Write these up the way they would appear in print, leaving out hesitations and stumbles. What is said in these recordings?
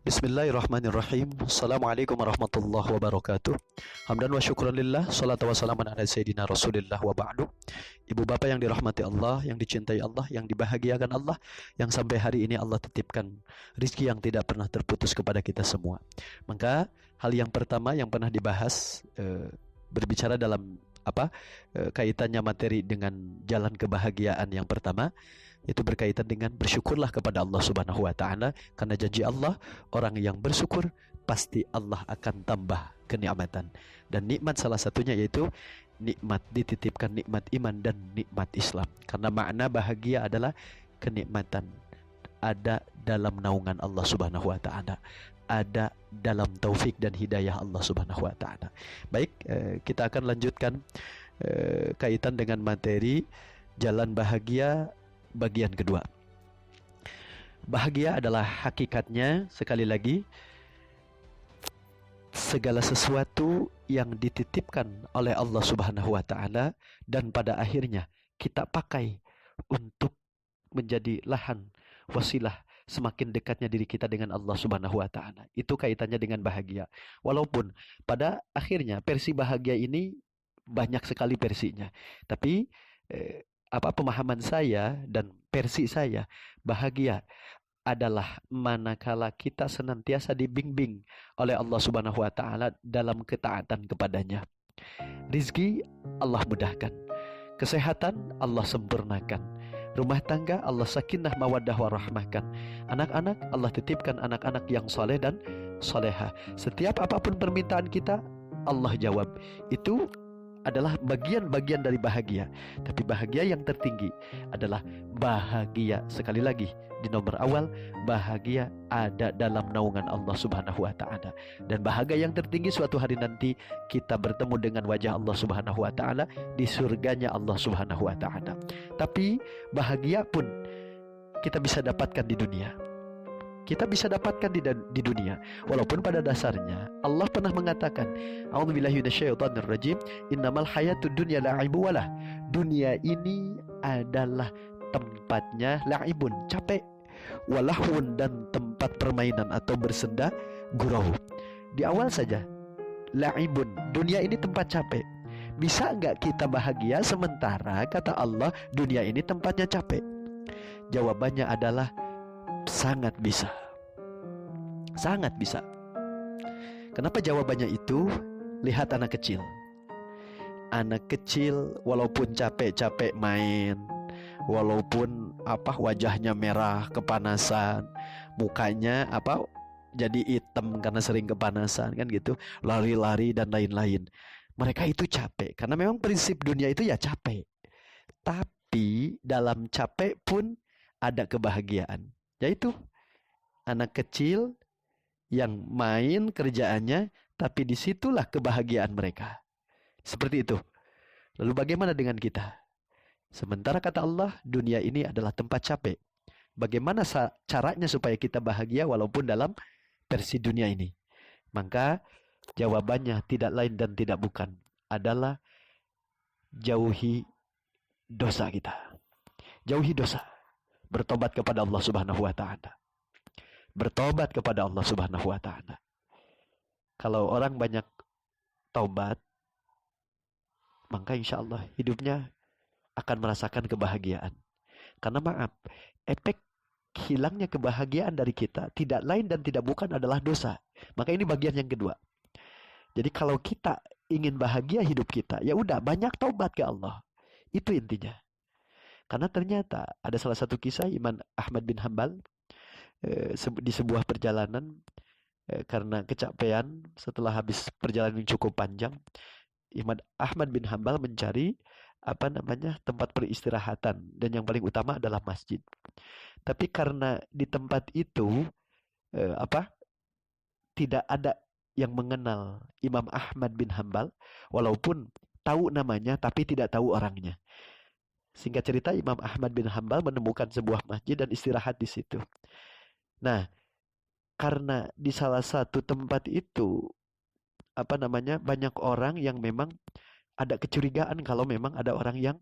Bismillahirrahmanirrahim. Assalamualaikum warahmatullahi wabarakatuh. Hamdan wa syukran lillah. Salatu wa salaman ala sayyidina Rasulillah wa ba'du. Ibu bapak yang dirahmati Allah, yang dicintai Allah, yang dibahagiakan Allah, yang sampai hari ini Allah titipkan rizki yang tidak pernah terputus kepada kita semua. Maka hal yang pertama yang pernah dibahas berbicara dalam kaitannya materi dengan jalan kebahagiaan yang pertama, itu berkaitan dengan bersyukurlah kepada Allah Subhanahu wa taala, karena janji Allah, orang yang bersyukur pasti Allah akan tambah kenikmatan. Dan nikmat salah satunya yaitu nikmat dititipkan nikmat iman dan nikmat Islam. Karena makna bahagia adalah kenikmatan ada dalam naungan Allah Subhanahu wa taala, ada dalam taufik dan hidayah Allah Subhanahu wa taala. Baik, kita akan lanjutkan kaitan dengan materi jalan bahagia bagian kedua. Bahagia adalah hakikatnya, sekali lagi, segala sesuatu yang dititipkan oleh Allah Subhanahu wa taala dan pada akhirnya kita pakai untuk menjadi lahan wasilah semakin dekatnya diri kita dengan Allah Subhanahu wa taala. Itu kaitannya dengan bahagia. Walaupun pada akhirnya versi bahagia ini banyak sekali versinya. Tapi pemahaman saya dan versi saya, bahagia adalah manakala kita senantiasa dibimbing oleh Allah Subhanahu wa taala dalam ketaatan kepadanya. Rizki Allah mudahkan, kesehatan Allah sempurnakan, rumah tangga Allah sakinah mawaddah warahmahkan, anak-anak Allah titipkan anak-anak yang soleh dan soleha. Setiap apapun permintaan kita Allah jawab. Itu adalah bagian-bagian dari bahagia. Tapi bahagia yang tertinggi adalah bahagia, sekali lagi, di nomor awal, bahagia ada dalam naungan Allah Subhanahu wa taala. Dan bahagia yang tertinggi suatu hari nanti kita bertemu dengan wajah Allah Subhanahu wa taala di surganya Allah Subhanahu wa taala. Tapi bahagia pun kita bisa dapatkan di dunia. Kita bisa dapatkan di dunia. Walaupun pada dasarnya Allah pernah mengatakan, a'udzubillahi minasyaitonirrajim, innamal hayatud dunya la'ibu walah. Dunia ini adalah tempatnya la'ibun, capek, walahun, dan tempat permainan atau bersenda gurau. Di awal saja, la'ibun, dunia ini tempat capek. Bisa enggak kita bahagia sementara kata Allah dunia ini tempatnya capek? Jawabannya adalah sangat bisa. Sangat bisa. Kenapa jawabannya itu? Lihat anak kecil. Anak kecil walaupun capek-capek main, walaupun wajahnya merah kepanasan, mukanya jadi hitam karena sering kepanasan kan gitu, lari-lari dan lain-lain. Mereka itu capek karena memang prinsip dunia itu ya capek. Tapi dalam capek pun ada kebahagiaan. Yaitu anak kecil yang main kerjaannya, tapi disitulah kebahagiaan mereka. Seperti itu. Lalu bagaimana dengan kita? Sementara kata Allah, dunia ini adalah tempat capek. Bagaimana caranya supaya kita bahagia walaupun dalam versi dunia ini? Maka jawabannya tidak lain dan tidak bukan adalah jauhi dosa kita. Jauhi dosa. Bertobat kepada Allah Subhanahu wa taala. Bertobat kepada Allah Subhanahu wa taala. Kalau orang banyak taubat, maka insya Allah hidupnya akan merasakan kebahagiaan. Karena maaf, efek hilangnya kebahagiaan dari kita tidak lain dan tidak bukan adalah dosa. Maka ini bagian yang kedua. Jadi kalau kita ingin bahagia hidup kita, ya udah banyak taubat ke Allah. Itu intinya. Karena ternyata ada salah satu kisah Imam Ahmad bin Hanbal di sebuah perjalanan, karena kecapean setelah habis perjalanan yang cukup panjang, Imam Ahmad bin Hanbal mencari tempat peristirahatan, dan yang paling utama adalah masjid. Tapi karena di tempat itu tidak ada yang mengenal Imam Ahmad bin Hanbal, walaupun tahu namanya tapi tidak tahu orangnya. Singkat cerita, Imam Ahmad bin Hanbal menemukan sebuah masjid dan istirahat di situ. Nah, karena di salah satu tempat itu banyak orang yang memang ada kecurigaan kalau memang ada orang yang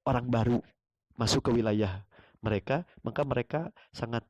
orang baru masuk ke wilayah mereka, maka mereka sangat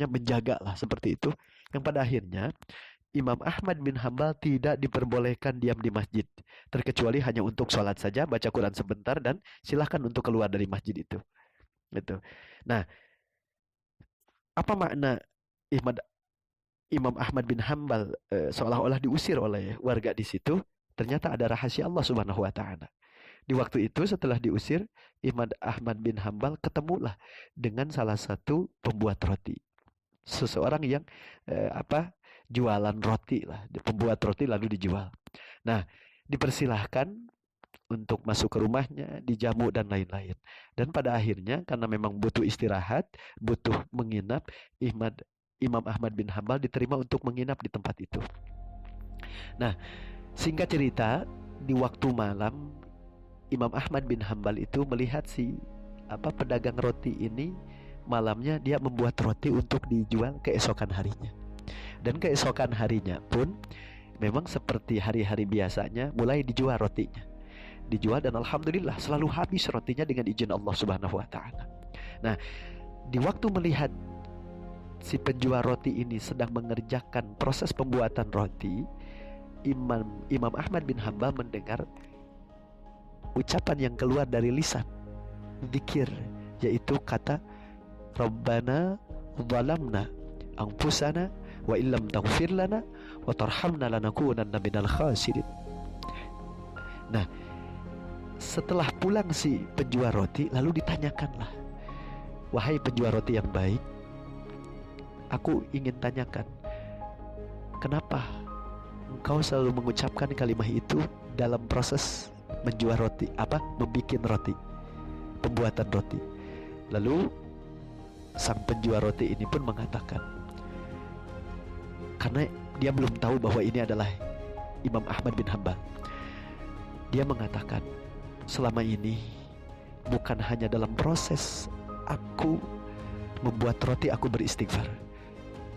menjaga lah seperti itu, yang pada akhirnya Imam Ahmad bin Hambal tidak diperbolehkan diam di masjid, terkecuali hanya untuk sholat saja, baca Quran sebentar, dan silahkan untuk keluar dari masjid itu. Gitu. Nah, apa makna Imam Ahmad bin Hambal seolah-olah diusir oleh warga di situ? Ternyata ada rahasia Allah Subhanahu wa taala. Di waktu itu setelah diusir, Imam Ahmad bin Hambal ketemulah dengan salah satu pembuat roti. Seseorang yang jualan roti lah, pembuat roti lalu dijual. Nah, dipersilahkan untuk masuk ke rumahnya, dijamu dan lain-lain. Dan pada akhirnya karena memang butuh istirahat, butuh menginap, Imam Ahmad bin Hambal diterima untuk menginap di tempat itu. Nah, singkat cerita, di waktu malam Imam Ahmad bin Hambal itu melihat si pedagang roti ini, malamnya dia membuat roti untuk dijual keesokan harinya. Dan keesokan harinya pun memang seperti hari-hari biasanya mulai dijual rotinya. Dijual dan alhamdulillah selalu habis rotinya dengan izin Allah Subhanahu wa taala. Nah, di waktu melihat si penjual roti ini sedang mengerjakan proses pembuatan roti, Imam Ahmad bin Hambal mendengar ucapan yang keluar dari lisan, zikir, yaitu kata Rabbana zalamna anfusana wa illam taghfir lana wa tarhamna lanakunanna minal khasirin. Nah, setelah pulang si penjual roti, lalu ditanyakanlah, wahai penjual roti yang baik, aku ingin tanyakan, kenapa engkau selalu mengucapkan kalimat itu dalam proses menjual roti, membikin roti, pembuatan roti. Lalu sang penjual roti ini pun mengatakan, karena dia belum tahu bahwa ini adalah Imam Ahmad bin Hambal, dia mengatakan, selama ini bukan hanya dalam proses aku membuat roti aku beristighfar,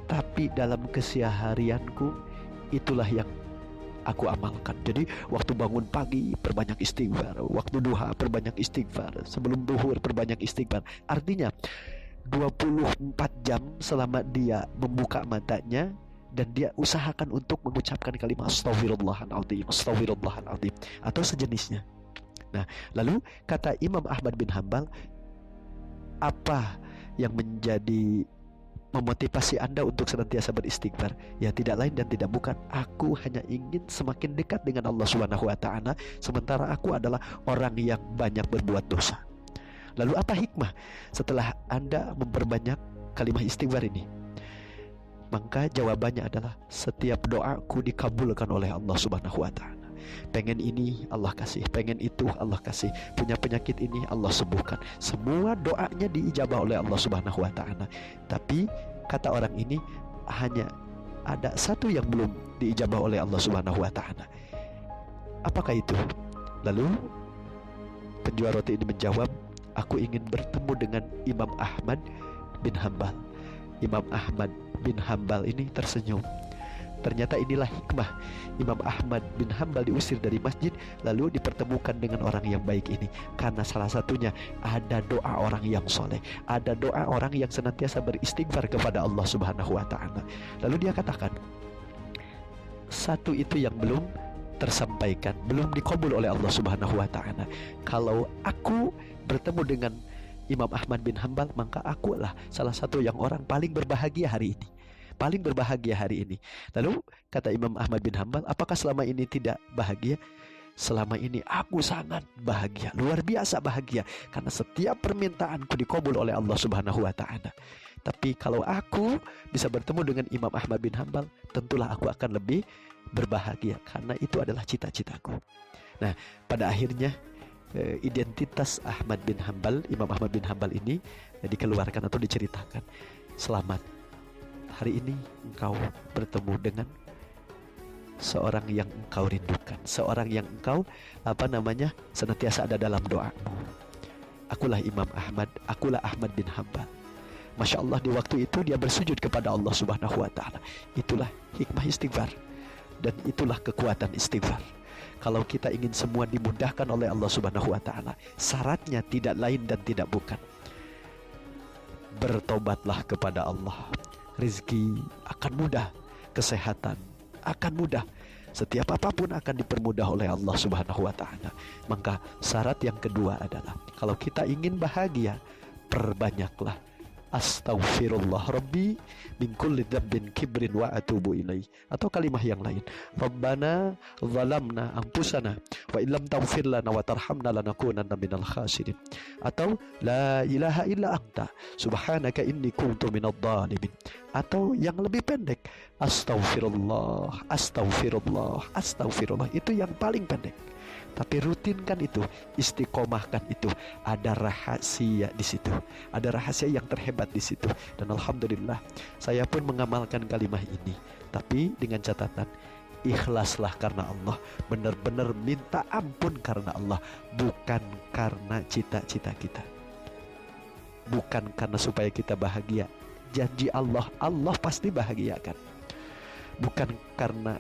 tapi dalam keseharianku itulah yang aku amalkan. Jadi waktu bangun pagi perbanyak istighfar, waktu duha perbanyak istighfar, sebelum duhur perbanyak istighfar. Artinya 24 jam selama dia membuka matanya dan dia usahakan untuk mengucapkan kalimat astaghfirullahaladzim, astaghfirullahaladzim atau sejenisnya. Nah, lalu kata Imam Ahmad bin Hambal, apa yang menjadi memotivasi Anda untuk senantiasa beristighfar? Ya tidak lain dan tidak bukan, aku hanya ingin semakin dekat dengan Allah Subhanahu wa taala, sementara aku adalah orang yang banyak berbuat dosa. Lalu apa hikmah setelah Anda memperbanyak kalimat istighfar ini? Maka jawabannya adalah setiap doaku dikabulkan oleh Allah Subhanahu wa taala. Pengen ini Allah kasih, pengen itu Allah kasih, punya penyakit ini Allah sembuhkan. Semua doanya diijabah oleh Allah Subhanahu wa taala. Tapi kata orang ini, hanya ada satu yang belum diijabah oleh Allah Subhanahu wa taala. Apakah itu? Lalu penjual roti ini menjawab, aku ingin bertemu dengan Imam Ahmad bin Hambal. Imam Ahmad bin Hambal ini tersenyum. Ternyata inilah hikmah Imam Ahmad bin Hambal diusir dari masjid lalu dipertemukan dengan orang yang baik ini, karena salah satunya ada doa orang yang soleh, ada doa orang yang senantiasa beristighfar kepada Allah Subhanahu wa taala. Lalu dia katakan, satu itu yang belum tersampaikan, belum dikabul oleh Allah Subhanahu wa taala. Kalau aku bertemu dengan Imam Ahmad bin Hambal, maka akulah salah satu yang orang paling berbahagia hari ini. Paling berbahagia hari ini. Lalu kata Imam Ahmad bin Hambal, apakah selama ini tidak bahagia? Selama ini aku sangat bahagia, luar biasa bahagia, karena setiap permintaanku dikabul oleh Allah Subhanahu wa taala. Tapi kalau aku bisa bertemu dengan Imam Ahmad bin Hambal, tentulah aku akan lebih berbahagia, karena itu adalah cita-citaku. Nah, pada akhirnya identitas Ahmad bin Hambal, Imam Ahmad bin Hambal ini dikeluarkan atau diceritakan. Selamat, hari ini engkau bertemu dengan seorang yang engkau rindukan, seorang yang engkau senantiasa ada dalam doamu. Akulah Imam Ahmad, akulah Ahmad bin Hambal. Masya Allah, di waktu itu dia bersujud kepada Allah Subhanahu wa taala. Itulah hikmah istighfar dan itulah kekuatan istighfar. Kalau kita ingin semua dimudahkan oleh Allah Subhanahu wa taala, syaratnya tidak lain dan tidak bukan, bertobatlah kepada Allah. Rizki akan mudah, kesehatan akan mudah, setiap apapun akan dipermudah oleh Allah Subhanahu wa Ta'ala. Maka syarat yang kedua adalah kalau kita ingin bahagia, perbanyaklah astaghfirullah rabbi min kulli dzambin kibrin wa atubu ilaih. Atau kalimat yang lain, Rabbana zalamna anfusana wa illam taghfir lana wa tarhamna lanakunanna minal khasirin. Atau la ilaha illa anta subhanaka inni kuntu minadh dhalimin. Atau yang lebih pendek, astaghfirullah, astaghfirullah, astaghfirullah. Itu yang paling pendek. Tapi rutinkan itu, istiqomahkan itu. Ada rahasia di situ, ada rahasia yang terhebat di situ. Dan alhamdulillah, saya pun mengamalkan kalimat ini. Tapi dengan catatan, ikhlaslah karena Allah, benar-benar minta ampun karena Allah, bukan karena cita-cita kita, bukan karena supaya kita bahagia. Janji Allah, Allah pasti bahagiakan. Bukan karena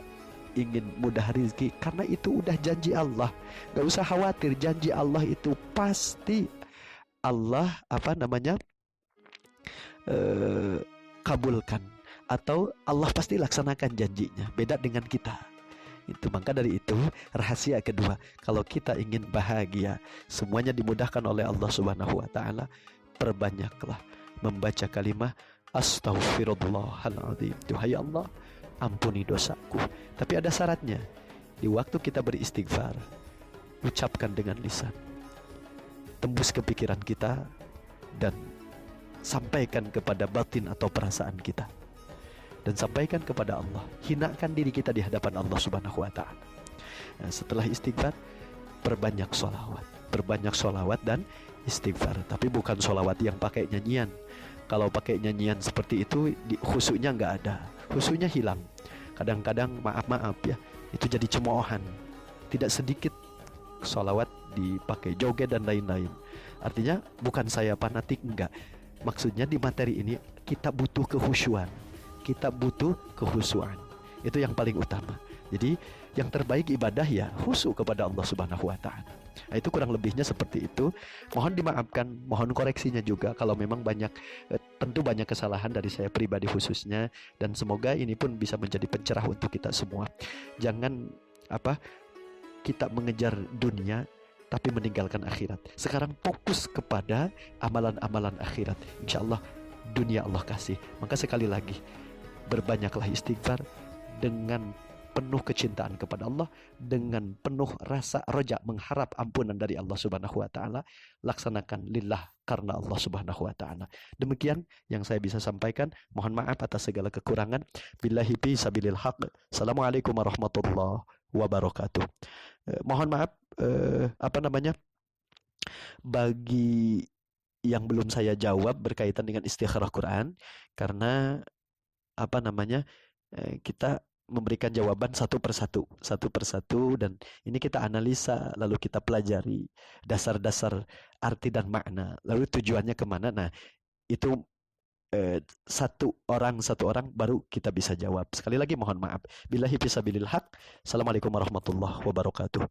ingin mudah rezeki, karena itu udah janji Allah. Gak usah khawatir, janji Allah itu pasti Allah kabulkan, atau Allah pasti laksanakan janjinya. Beda dengan kita. Itu maka dari itu rahasia kedua, kalau kita ingin bahagia, semuanya dimudahkan oleh Allah Subhanahu wa Ta'ala, perbanyaklah membaca kalimat astaghfirullahaladzim. Duhai Allah, ampuni dosaku. Tapi ada syaratnya. Di waktu kita beristighfar, ucapkan dengan lisan, tembus ke pikiran kita, dan sampaikan kepada batin atau perasaan kita, dan sampaikan kepada Allah. Hinakan diri kita di hadapan Allah Subhanahu wa Ta'ala. Nah, setelah istighfar, perbanyak sholawat dan istighfar. Tapi bukan sholawat yang pakai nyanyian. Kalau pakai nyanyian seperti itu, khusyuknya nggak ada, khusyuknya hilang. Kadang-kadang maaf ya, itu jadi cemoohan. Tidak sedikit sholawat dipakai joget dan lain-lain. Artinya bukan saya fanatik, enggak. Maksudnya di materi ini kita butuh kehusyuan, kita butuh kehusuan. Itu yang paling utama. Jadi yang terbaik ibadah ya khusyuk kepada Allah Subhanahu wa Ta'ala. Nah, itu kurang lebihnya seperti itu. Mohon dimaafkan, mohon koreksinya juga kalau memang tentu banyak kesalahan dari saya pribadi khususnya, dan semoga ini pun bisa menjadi pencerah untuk kita semua. Jangan kita mengejar dunia tapi meninggalkan akhirat. Sekarang fokus kepada amalan-amalan akhirat. Insya Allah dunia Allah kasih. Maka sekali lagi, berbanyaklah istighfar dengan penuh kecintaan kepada Allah, dengan penuh rasa roja mengharap ampunan dari Allah Subhanahu wa Ta'ala. Laksanakan lillah, karena Allah Subhanahu wa Ta'ala. Demikian yang saya bisa sampaikan. Mohon maaf atas segala kekurangan. Billahi fi sabilil haq. Assalamualaikum warahmatullahi wabarakatuh. Mohon maaf bagi yang belum saya jawab berkaitan dengan istikharah Quran, karena kita memberikan jawaban satu persatu, dan ini kita analisa, lalu kita pelajari dasar-dasar arti dan makna, lalu tujuannya kemana. Nah, itu satu orang baru kita bisa jawab. Sekali lagi mohon maaf. Billahi fisabilil haq. Assalamualaikum warahmatullahi wabarakatuh.